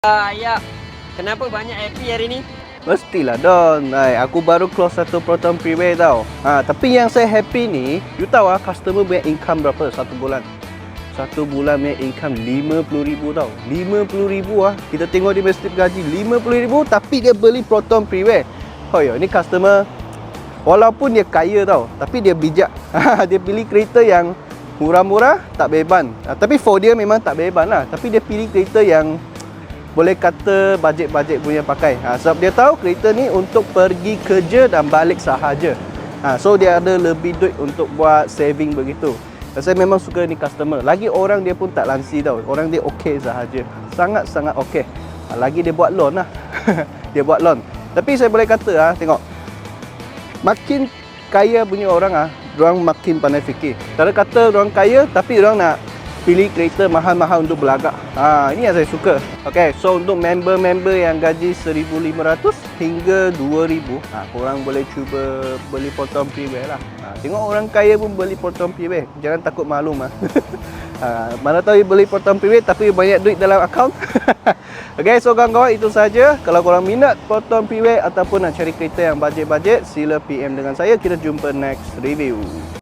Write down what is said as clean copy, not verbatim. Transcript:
Ya, kenapa banyak happy hari ni? Mestilah Don. Aku baru close satu Proton Freeway tau. Tapi yang saya happy ni, you tahu customer punya income berapa satu bulan? Satu bulan punya income RM50,000 tau. RM50,000 kita tengok dia punya slip gaji RM50,000 tapi dia beli Proton Freeway. Oh ya, ni customer walaupun dia kaya tau, tapi dia bijak. Dia pilih kereta yang murah-murah, tak beban. Tapi for dia memang tak beban lah. Tapi dia pilih kereta yang boleh kata bajet-bajet punya pakai. Sebab dia tahu kereta ni untuk pergi kerja dan balik sahaja. So dia ada lebih duit untuk buat saving begitu. Saya memang suka ni customer. Lagi orang dia pun tak lansi tau. Orang dia okey sahaja. Sangat-sangat okey. Lagi dia buat loan lah. Dia buat loan. Tapi saya boleh kata tengok. Makin kaya punya orang diorang makin pandai fikir. Cara kata diorang kaya tapi diorang nak pilih kereta mahal-mahal untuk belagak. Ini yang saya suka. Okay, so untuk member-member yang gaji 1,500 hingga 2,000, korang boleh cuba beli Proton Freeway lah. Tengok orang kaya pun beli Proton Freeway. Jangan takut maklum mana tahu beli Proton Freeway tapi banyak duit dalam akaun. Okay, so kawan-kawan itu saja. Kalau korang minat Proton Freeway ataupun nak cari kereta yang bajet-bajet, sila PM dengan saya. Kita jumpa next review.